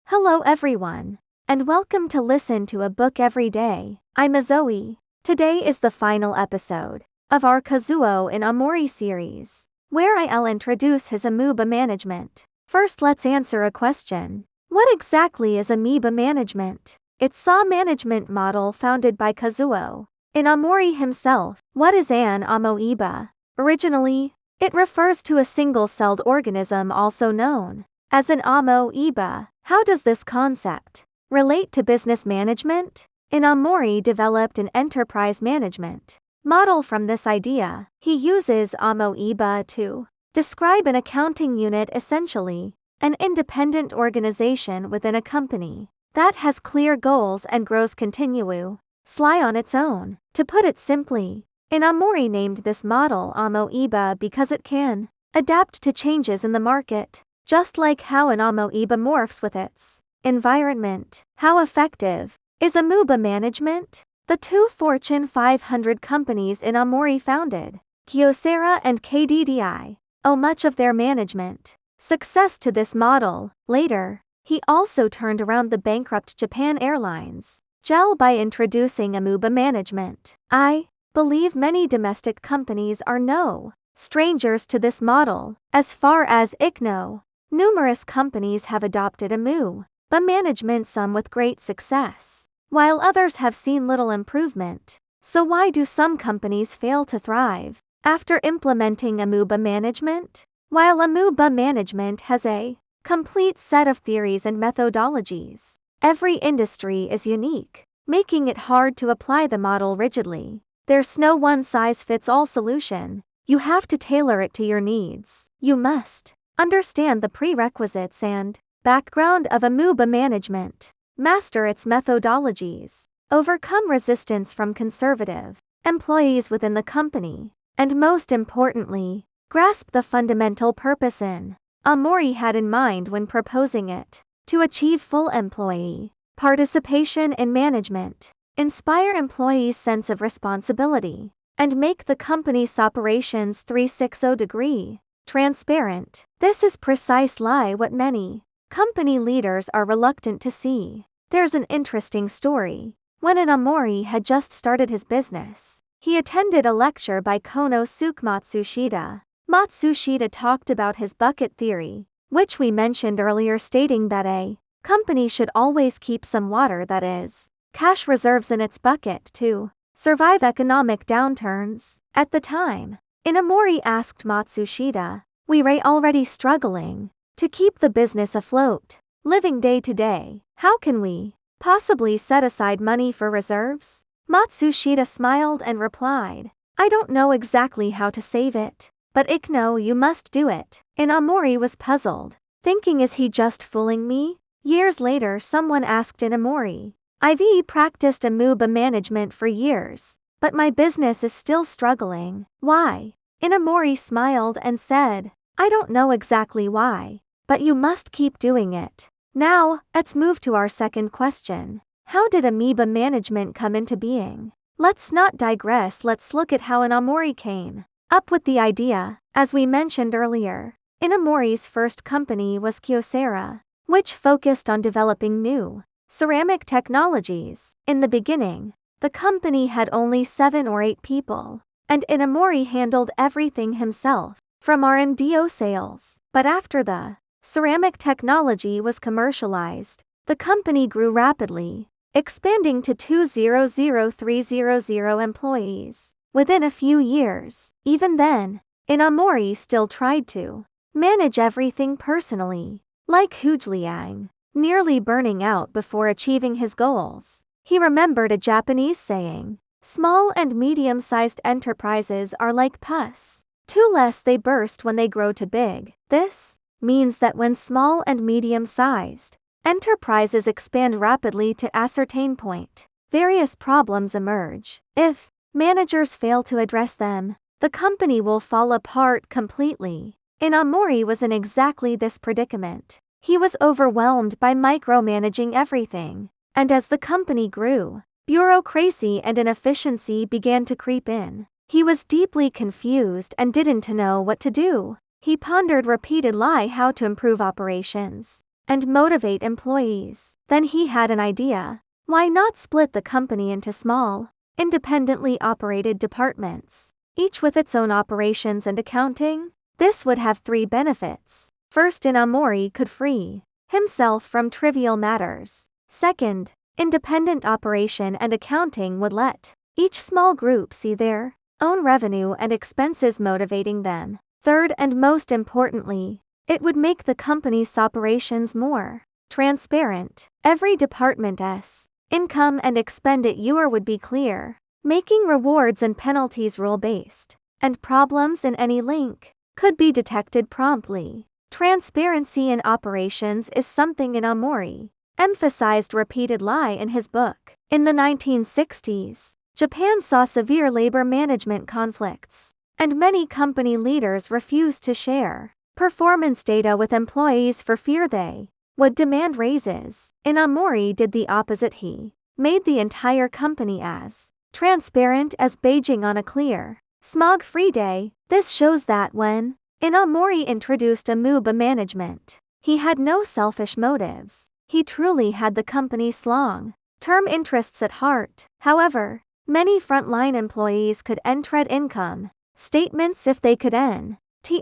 Hello everyone, and welcome to Listen to a Book Every Day. I'm Zoe. Today is the final episode of our Kazuo Inamori series, where I'll introduce his Amoeba Management. First, let's answer a question. What exactly is Amoeba Management? It's a management model founded by Kazuo Inamori himself. What is an amoeba? Originally, it refers to a single-celled organism also known as an amoeba. How does this concept relate to business management? Inamori developed an enterprise management model from this idea. He uses amoeba to describe an accounting unit, essentially an independent organization within a company that has clear goals and grows continuously on its own. To put it simply, Inamori named this model amoeba because it can adapt to changes in the market, just like how an amoeba morphs with its environment. How effective is Amoeba Management? The two Fortune 500 companies Inamori founded, Kyocera and KDDI, owe much of their management success to this model. Later, he also turned around the bankrupt Japan Airlines GEL by introducing Amoeba Management. I believe many domestic companies are no strangers to this model. As far as I know, numerous companies have adopted Amoeba Management, some with great success, while others have seen little improvement. So why do some companies fail to thrive after implementing Amoeba Management? While Amoeba Management has a complete set of theories and methodologies, every industry is unique, making it hard to apply the model rigidly. There's no one-size-fits-all solution. You have to tailor it to your needs. You must understand the prerequisites and background of Amoeba Management, master its methodologies, overcome resistance from conservative employees within the company, and most importantly, grasp the fundamental purpose Inamori had in mind when proposing it: to achieve full employee participation in management, inspire employees' sense of responsibility, and make the company's operations 360-degree transparent. This is precisely what many company leaders are reluctant to see. There's an interesting story. When Inamori had just started his business, he attended a lecture by Konosuke Matsushita. Matsushita talked about his bucket theory, which we mentioned earlier, stating that a company should always keep some water, that is, cash reserves, in its bucket to survive economic downturns. At the time, Inamori asked Matsushita, "We're already struggling to keep the business afloat, living day to day. How can we possibly set aside money for reserves?" Matsushita smiled and replied, "I don't know exactly how to save it, but I know you must do it." Inamori was puzzled, thinking, is he just fooling me? Years later, someone asked Inamori, "I've practiced Amoeba Management for years, but my business is still struggling. Why?" Inamori smiled and said, "I don't know exactly why, but you must keep doing it." Now, let's move to our second question. How did Amoeba Management come into being? Let's not digress, let's look at how Inamori came up with the idea. As we mentioned earlier, Inamori's first company was Kyocera, which focused on developing new ceramic technologies. In the beginning, the company had only 7 or 8 people, and Inamori handled everything himself, from R&D sales. But after the ceramic technology was commercialized, the company grew rapidly, expanding to 200,300 employees within a few years. Even then, Inamori still tried to manage everything personally, like Hujliang, nearly burning out before achieving his goals. He remembered a Japanese saying, "Small and medium-sized enterprises are like pus. Too less they burst when they grow too big." This means that when small and medium-sized enterprises expand rapidly to a certain point, various problems emerge. If managers fail to address them, the company will fall apart completely. Inamori was in exactly this predicament. He was overwhelmed by micromanaging everything, and as the company grew, bureaucracy and inefficiency began to creep in. He was deeply confused and didn't know what to do. He pondered repeatedly how to improve operations and motivate employees. Then he had an idea. Why not split the company into small, independently operated departments, each with its own operations and accounting? This would have 3 benefits. First, Inamori could free himself from trivial matters. Second, independent operation and accounting would let each small group see their own revenue and expenses motivating them. Third, and most importantly, it would make the company's operations more transparent. Every department's income and expenditure would be clear, making rewards and penalties rule-based, and problems in any link could be detected promptly. Transparency in operations is something Inamori emphasized repeatedly in his book. In the 1960s, Japan saw severe labor management conflicts, and many company leaders refused to share performance data with employees for fear they would demand raises. Inamori did the opposite. He made the entire company as transparent as Beijing on a clear, smog-free day. This shows that when Inamori introduced Amoeba Management, he had no selfish motives. He truly had the company's long-term interests at heart. However, many frontline employees could tread income statements if they could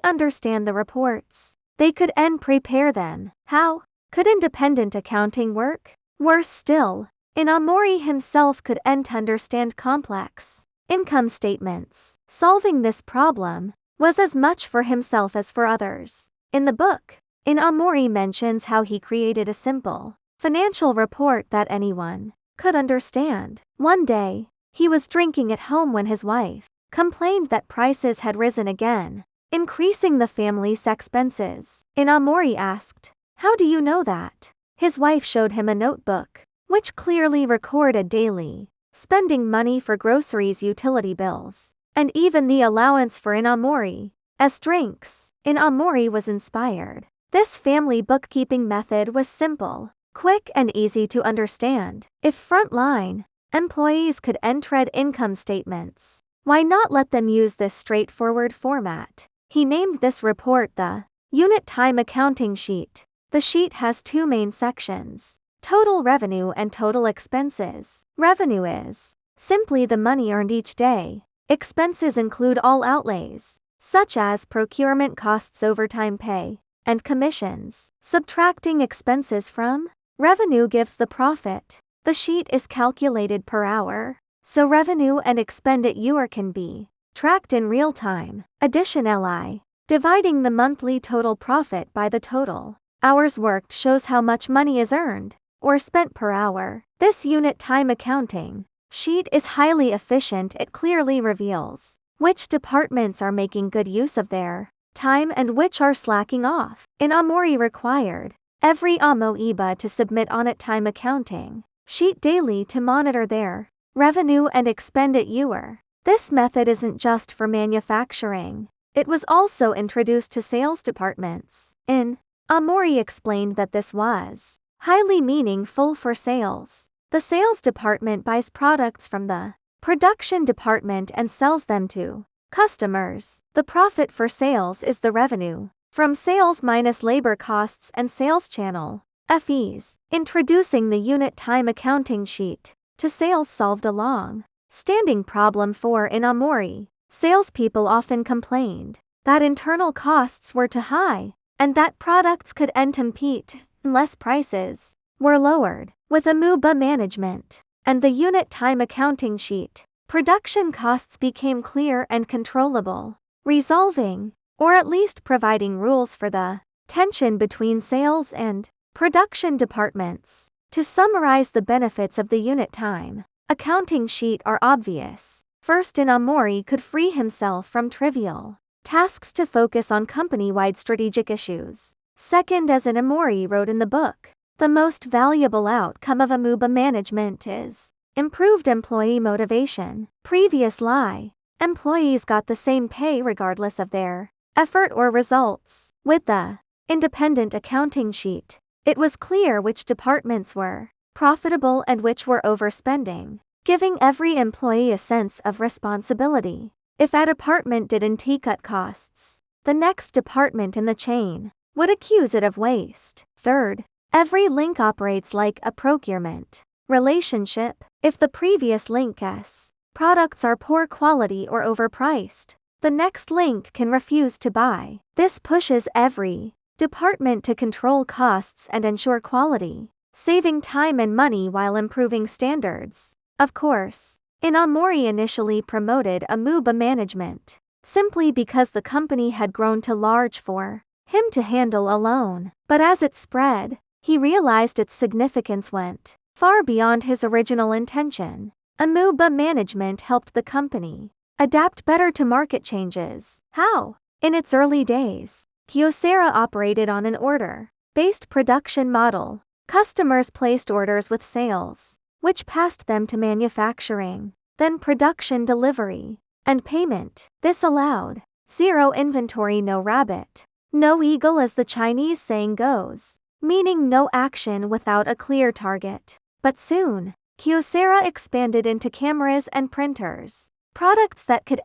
understand the reports. They could prepare them. How could independent accounting work? Worse still, Inamori himself could understand complex income statements. Solving this problem was as much for himself as for others. In the book, Inamori mentions how he created a simple financial report that anyone could understand. One day, he was drinking at home when his wife complained that prices had risen again, increasing the family's expenses. Inamori asked, "How do you know that?" His wife showed him a notebook, which clearly recorded daily spending money for groceries, utility bills, and even the allowance for Inamori's drinks. Inamori was inspired. This family bookkeeping method was simple, quick, and easy to understand. If frontline employees could tread income statements, why not let them use this straightforward format? He named this report the Unit Time Accounting Sheet. The sheet has 2 main sections: total revenue and total expenses. Revenue is simply the money earned each day. Expenses include all outlays, such as procurement costs, overtime pay, and commissions. Subtracting expenses from revenue gives the profit. The sheet is calculated per hour, so revenue and expenditure can be tracked in real time. Additionally, dividing the monthly total profit by the total hours worked shows how much money is earned or spent per hour. This unit time accounting sheet is highly efficient. It clearly reveals which departments are making good use of their time and which are slacking off. Inamori required every Amoeba to submit on it time accounting sheet daily to monitor their revenue and expenditure. This method isn't just for manufacturing. It was also introduced to sales departments. Inamori explained that this was highly meaningful for sales. The sales department buys products from the production department and sells them to customers. The profit for sales is the revenue from sales minus labor costs and sales channel fees. Introducing the unit time accounting sheet to sales solved a long-standing problem for Inamori. Salespeople often complained that internal costs were too high and that products could compete unless prices were lowered. With Amoeba Management and the unit time accounting sheet, production costs became clear and controllable, resolving, or at least providing rules for the tension between sales and production departments. To summarize, the benefits of the unit time accounting sheet are obvious. First, Inamori could free himself from trivial tasks to focus on company-wide strategic issues. Second, as Inamori wrote in the book, the most valuable outcome of Amoeba Management is improved employee motivation. Previously, employees got the same pay regardless of their effort or results. With the independent accounting sheet, it was clear which departments were profitable and which were overspending, giving every employee a sense of responsibility. If a department didn't cut costs, the next department in the chain would accuse it of waste. Third, Every link operates like a procurement relationship. If the previous link's products are poor quality or overpriced, the next link can refuse to buy. This pushes every department to control costs and ensure quality, saving time and money while improving standards. Of course, Inamori initially promoted Amoeba Management, simply because the company had grown too large for him to handle alone. But as it spread, he realized its significance went far beyond his original intention. Amoeba Management helped the company adapt better to market changes. How? In its early days, Kyocera operated on an order-based production model. Customers placed orders with sales, which passed them to manufacturing, then production, delivery, and payment. This allowed zero inventory, no rabbit, no eagle, as the Chinese saying goes, meaning no action without a clear target. But soon, Kyocera expanded into cameras and printers, products that could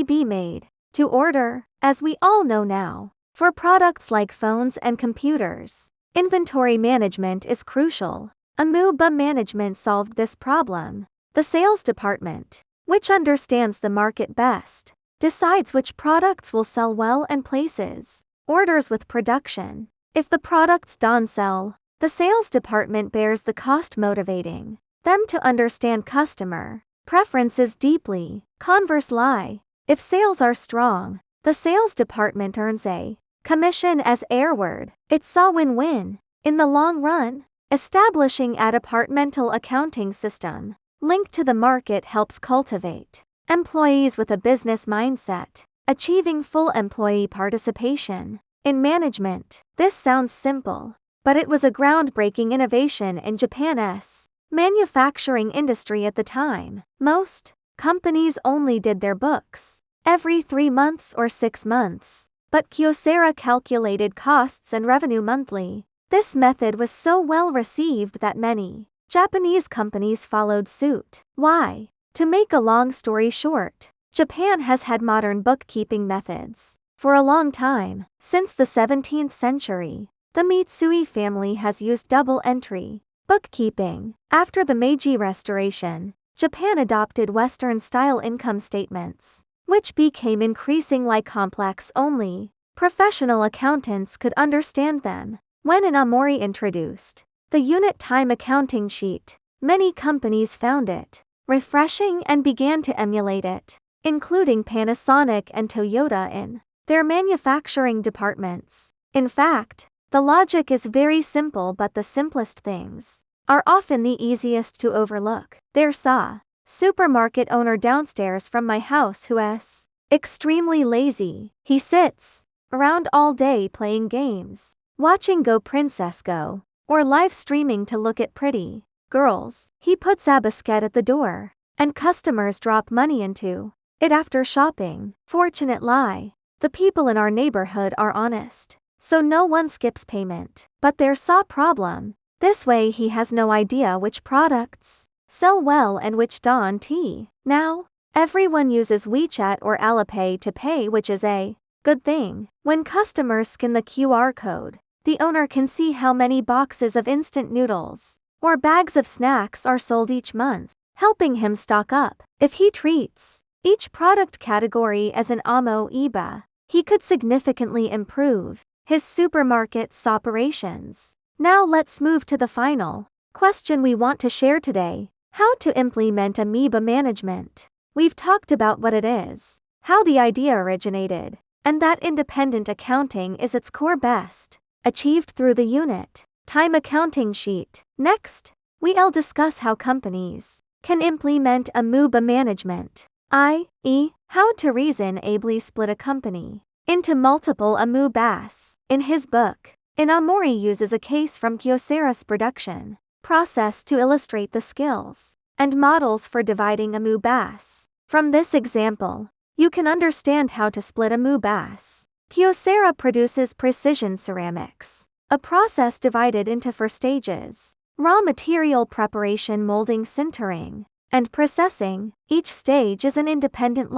be made to order, as we all know now. For products like phones and computers, inventory management is crucial. Amoeba Management solved this problem. The sales department, which understands the market best, decides which products will sell well and places orders with production. If the products don't sell, the sales department bears the cost, motivating them to understand customer preferences deeply. Conversely, if sales are strong, the sales department earns a commission as airward. It's a win-win in the long run. Establishing a departmental accounting system linked to the market helps cultivate employees with a business mindset, achieving full employee participation in management. This sounds simple, but it was a groundbreaking innovation in Japan's manufacturing industry at the time. Most companies only did their books every 3 months or 6 months, but Kyocera calculated costs and revenue monthly. This method was so well received that many Japanese companies followed suit. Why? To make a long story short, Japan has had modern bookkeeping methods for a long time. Since the 17th century, the Mitsui family has used double-entry bookkeeping. After the Meiji Restoration, Japan adopted Western-style income statements, which became increasingly complex. Only professional accountants could understand them. When Inamori introduced the unit time accounting sheet, many companies found it refreshing and began to emulate it, including Panasonic and Toyota in their manufacturing departments. In fact, the logic is very simple, but the simplest things are often the easiest to overlook. There's a supermarket owner downstairs from my house who is extremely lazy. He sits around all day playing games, watching Go Princess Go, or live streaming to look at pretty girls. He puts a basket at the door, and customers drop money into it after shopping. Fortunately, the people in our neighborhood are honest, so no one skips payment. But there's a problem. This way he has no idea which products sell well and which don't. Now, everyone uses WeChat or Alipay to pay, which is a good thing. When customers scan the QR code, the owner can see how many boxes of instant noodles or bags of snacks are sold each month, helping him stock up. If he treats each product category as an Amoeba, he could significantly improve his supermarket's operations. Now let's move to the final question we want to share today: how to implement Amoeba Management. We've talked about what it is, how the idea originated, and that independent accounting is its core, best achieved through the unit time accounting sheet. Next, we'll discuss how companies can implement Amoeba Management, i.e., how to reasonably split a company into multiple Amoebas. In his book, Inamori uses a case from Kyocera's production process to illustrate the skills and models for dividing Amoebas. From this example, you can understand how to split Amoebas. Kyocera produces precision ceramics, a process divided into 4 stages: raw material preparation, molding, sintering, and processing. Each stage is an independent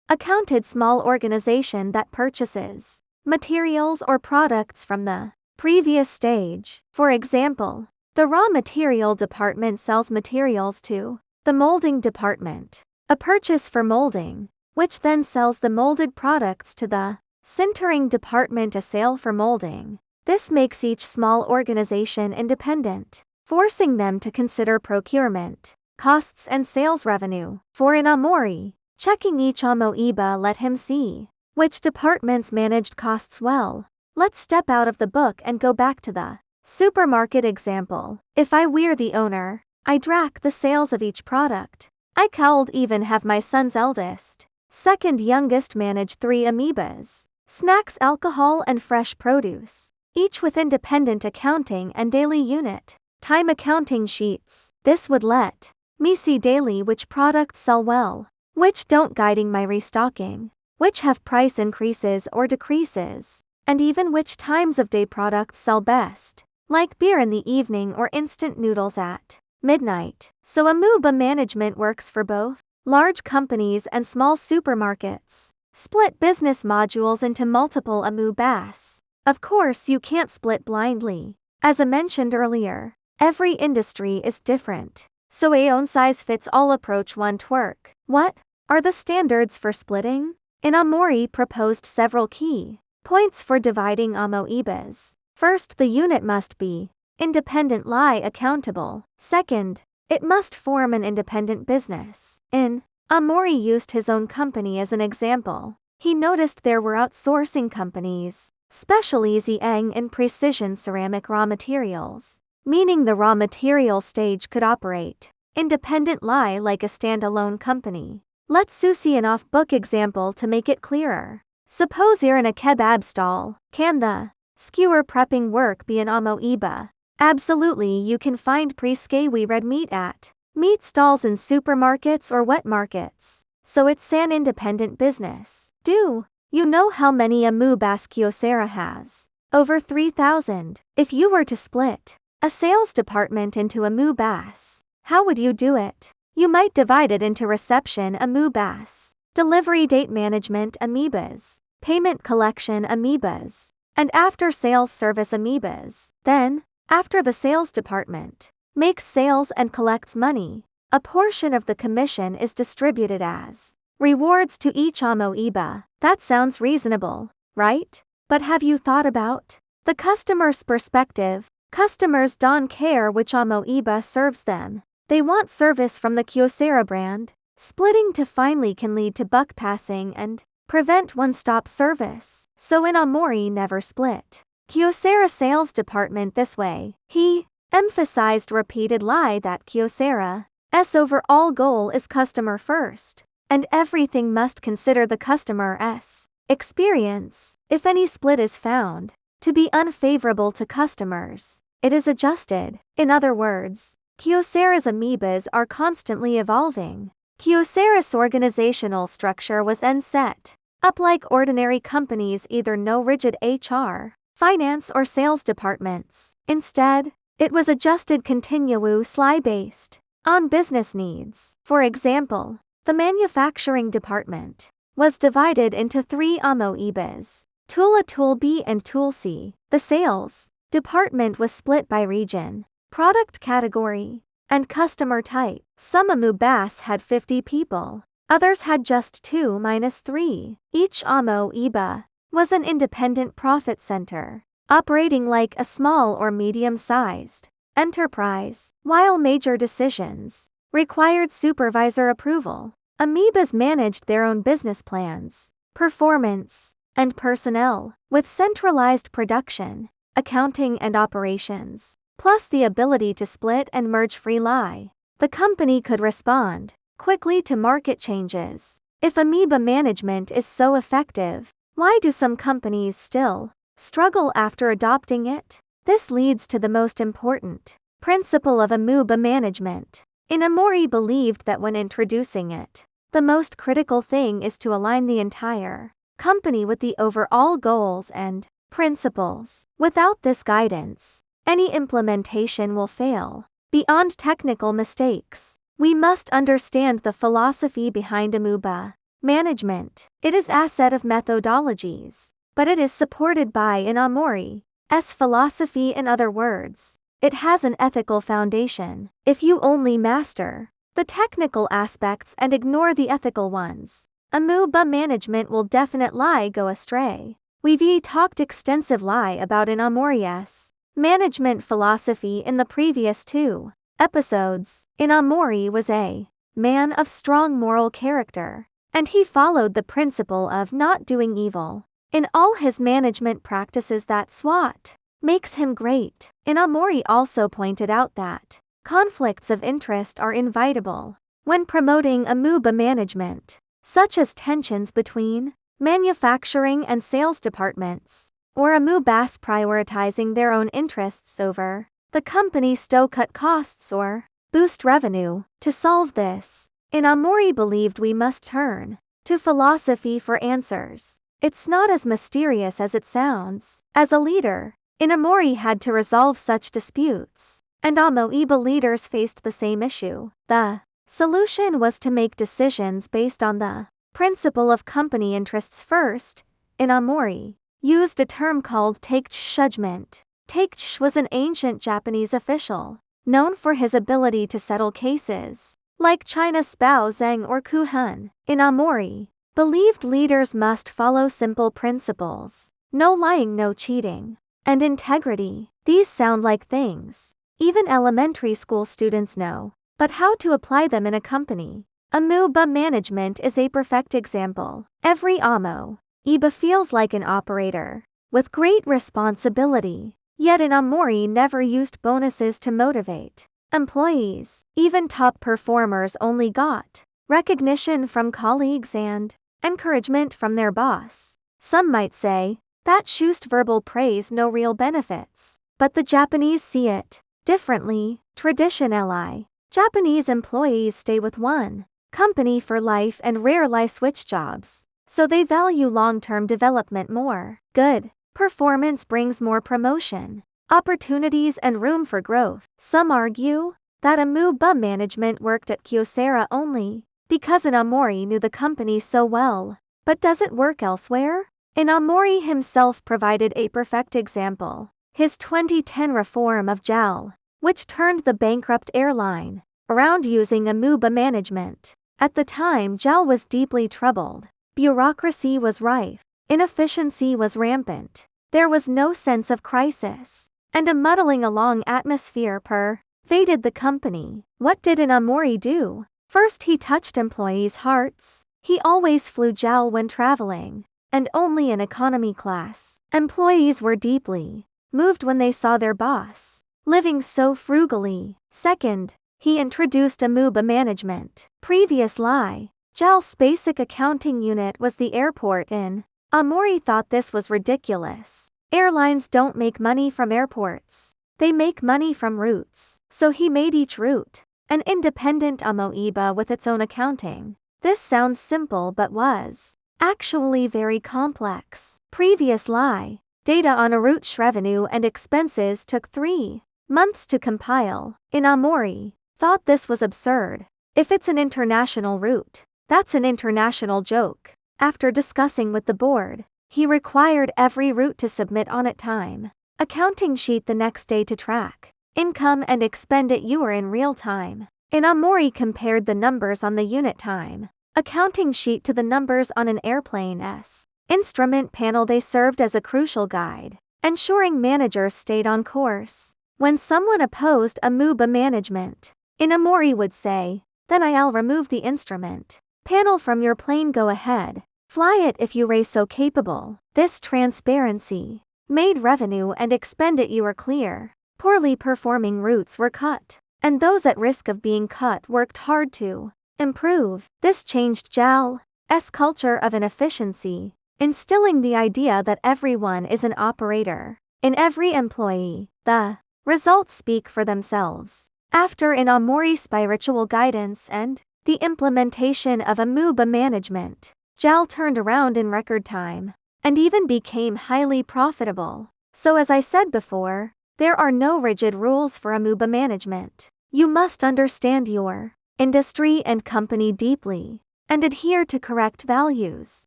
accounted small organization that purchases materials or products from the previous stage. For example, the raw material department sells materials to the molding department. A purchase for molding, which then sells the molded products to the sintering department. A sale for molding. This makes each small organization independent, forcing them to consider procurement, costs and sales revenue. For Inamori, checking each Amoeba let him see which departments managed costs well. Let's step out of the book and go back to the supermarket example. If I were the owner, I track the sales of each product. I could even have my son's eldest, second youngest manage 3 amoebas: snacks, alcohol and fresh produce, each with independent accounting and daily unit time accounting sheets. This would let me see daily which products sell well, which don't, guiding my restocking, which have price increases or decreases, and even which times of day products sell best, like beer in the evening or instant noodles at midnight. So Amoeba Management works for both large companies and small supermarkets. Split business modules into multiple Amoebas. Of course, you can't split blindly. As I mentioned earlier, every industry is different, so a one-size-fits-all approach won't work. What are the standards for splitting? Inamori proposed several key points for dividing Amoebas. First, the unit must be independent, lie accountable. Second, it must form an independent business. Inamori used his own company as an example. He noticed there were outsourcing companies, especially Zheng in precision ceramic raw materials, meaning the raw material stage could operate independent, lie like a standalone company. Let's see an off-book example to make it clearer. Suppose you're in a kebab stall. Can the skewer prepping work be an Amoeba? Absolutely. You can find pre-skewy red meat at meat stalls in supermarkets or wet markets, so it's an independent business. Do you know how many Amoebas Kyocera has? Over 3,000. If you were to split a sales department into Amoebas, how would you do it? You might divide it into reception Amoebas, delivery date management Amoebas, payment collection Amoebas, and after-sales service Amoebas. Then, after the sales department makes sales and collects money, a portion of the commission is distributed as rewards to each Amoeba. That sounds reasonable, right? But have you thought about the customer's perspective? Customers don't care which Amoeba serves them. They want service from the Kyocera brand. Splitting too finely can lead to buck passing and prevent one-stop service. So Inamori never split Kyocera sales department this way. He emphasized repeatedly that Kyocera's overall goal is customer first, and everything must consider the customer's experience. If any split is found to be unfavorable to customers, it is adjusted. In other words, Kyocera's amoebas are constantly evolving. Kyocera's organizational structure was then set up like ordinary companies, either no rigid HR, finance or sales departments. Instead, it was adjusted continuously based on business needs. For example, the manufacturing department was divided into 3 Amoebas: Tool A, Tool B and Tool C. The sales department was split by region, product category, and customer type. Some Amoebas had 50 people, others had just 2-3. Each Amoeba was an independent profit center, operating like a small or medium-sized enterprise, while major decisions required supervisor approval. Amoebas managed their own business plans, performance, and personnel, with centralized production, accounting and operations, plus the ability to split and merge freely. The company could respond quickly to market changes. If Amoeba management is so effective, why do some companies still struggle after adopting it? This leads to the most important principle of Amoeba management. Inamori believed that when introducing it, the most critical thing is to align the entire company with the overall goals and principles. Without this guidance, any implementation will fail. Beyond technical mistakes, we must understand the philosophy behind Amoeba management. It is a set of methodologies, but it is supported by Inamori's philosophy. In other words, it has an ethical foundation. If you only master the technical aspects and ignore the ethical ones, Amoeba Management will definitely go astray. We've talked extensively about Inamori's management philosophy in the previous 2 episodes. Inamori was a man of strong moral character, and he followed the principle of not doing evil in all his management practices. That's what makes him great. Inamori also pointed out that conflicts of interest are inevitable when promoting Amoeba Management, such as tensions between manufacturing and sales departments, or Amoebas prioritizing their own interests over the company's to cut costs or boost revenue. To solve this, Inamori believed we must turn to philosophy for answers. It's not as mysterious as it sounds. As a leader, Inamori had to resolve such disputes, and Amoeba leaders faced the same issue. The solution was to make decisions based on the principle of company interests first. Inamori used a term called takechi judgment. Takechi was an ancient Japanese official, known for his ability to settle cases, like China's Bao Zheng or Ku Hun. Inamori believed leaders must follow simple principles: no lying, no cheating, and integrity. These sound like things even elementary school students know, but how to apply them in a company? Amoeba Management is a perfect example. Every Amoeba feels like an operator with great responsibility, yet Inamori never used bonuses to motivate employees. Even top performers only got recognition from colleagues and encouragement from their boss. Some might say, that's just verbal praise, no real benefits. But the Japanese see it differently. Traditionally, Japanese employees stay with one company for life and rarely switch jobs, so they value long-term development more. Good performance brings more promotion opportunities and room for growth. Some argue that Amoeba Management worked at Kyocera only because Inamori knew the company so well. But does it work elsewhere? Inamori himself provided a perfect example: his 2010 reform of JAL, which turned the bankrupt airline around using Amoeba Management. At the time, JAL was deeply troubled. Bureaucracy was rife, inefficiency was rampant, there was no sense of crisis, and a muddling along atmosphere pervaded the company. What did Inamori do? First, he touched employees' hearts. He always flew JAL when traveling, and only in economy class. Employees were deeply moved when they saw their boss living so frugally. Second, he introduced Amoeba Management. Previously, JAL's basic accounting unit was the airport in. Amori thought this was ridiculous. Airlines don't make money from airports. They make money from routes. So he made each route an independent Amoeba with its own accounting. This sounds simple but was actually very complex. Previously, data on a route's revenue and expenses took 3 months to compile. Inamori thought this was absurd. If it's an international route, that's an international joke. After discussing with the board, he required every route to submit on it time accounting sheet the next day to track income and expenditure in real time. Inamori compared the numbers on the unit time accounting sheet to the numbers on an airplane's instrument panel. They served as a crucial guide, ensuring managers stayed on course. When someone opposed Amoeba Management, Inamori would say, "Then I'll remove the instrument panel from your plane. Go ahead, fly it if you are so capable." This transparency made revenue and expenditure clear. Poorly performing routes were cut, and those at risk of being cut worked hard to improve. This changed JAL's culture of inefficiency, instilling the idea that everyone is an operator in every employee. The results speak for themselves. After Inamori's spiritual guidance and the implementation of Amoeba Management, JAL turned around in record time and even became highly profitable. So as I said before, there are no rigid rules for Amoeba Management. You must understand your industry and company deeply and adhere to correct values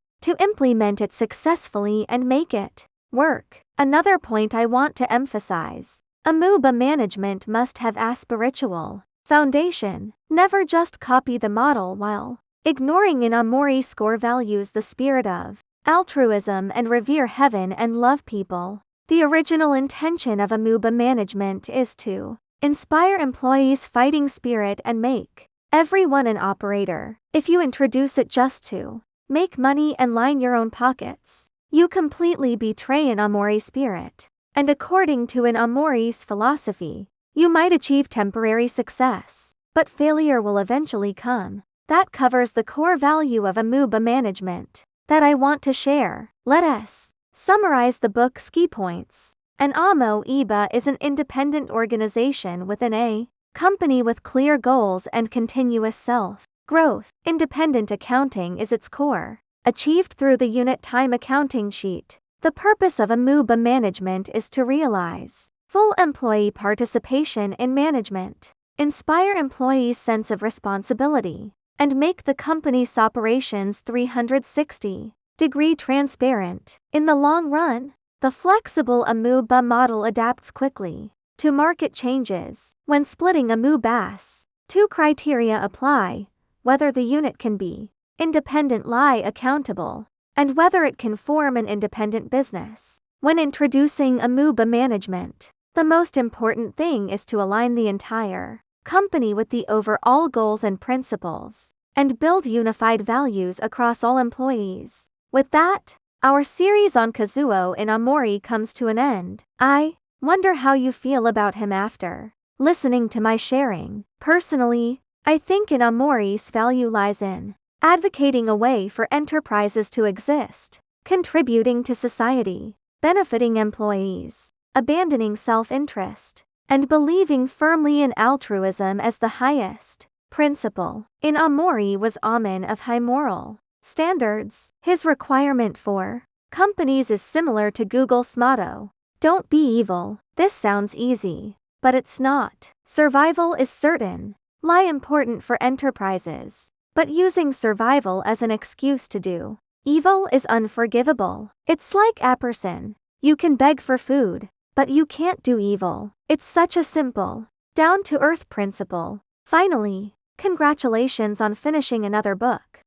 to implement it successfully and make it work. Another point I want to emphasize. Amoeba Management must have a spiritual foundation. Never just copy the model while ignoring Inamori's core values, the spirit of altruism and revere heaven and love people. The original intention of Amoeba Management is to inspire employees' fighting spirit and make everyone an operator. If you introduce it just to make money and line your own pockets, you completely betray Inamori's spirit. And according to Inamori's philosophy, you might achieve temporary success, but failure will eventually come. That covers the core value of Amoeba Management that I want to share. Let us summarize the book's key points. An Amoeba is an independent organization within a company with clear goals and continuous self-growth. Independent accounting is its core, achieved through the unit time accounting sheet. The purpose of Amoeba Management is to realize full employee participation in management, inspire employees' sense of responsibility, and make the company's operations 360-degree transparent. In the long run, the flexible Amoeba model adapts quickly to market changes. When splitting Amoebas, two criteria apply: whether the unit can be independently accountable, and whether it can form an independent business. When introducing Amoeba Management, the most important thing is to align the entire company with the overall goals and principles, and build unified values across all employees. With that, our series on Kazuo Inamori comes to an end. I wonder how you feel about him after listening to my sharing. Personally, I think Inamori's value lies in advocating a way for enterprises to exist, contributing to society, benefiting employees, abandoning self-interest, and believing firmly in altruism as the highest principle. Inamori was a man of high moral standards. His requirement for companies is similar to Google's motto: "Don't be evil." This sounds easy, but it's not. Survival is certain, lie important for enterprises, but using survival as an excuse to do evil is unforgivable. It's like a person. You can beg for food, but you can't do evil. It's such a simple, down-to-earth principle. Finally, congratulations on finishing another book.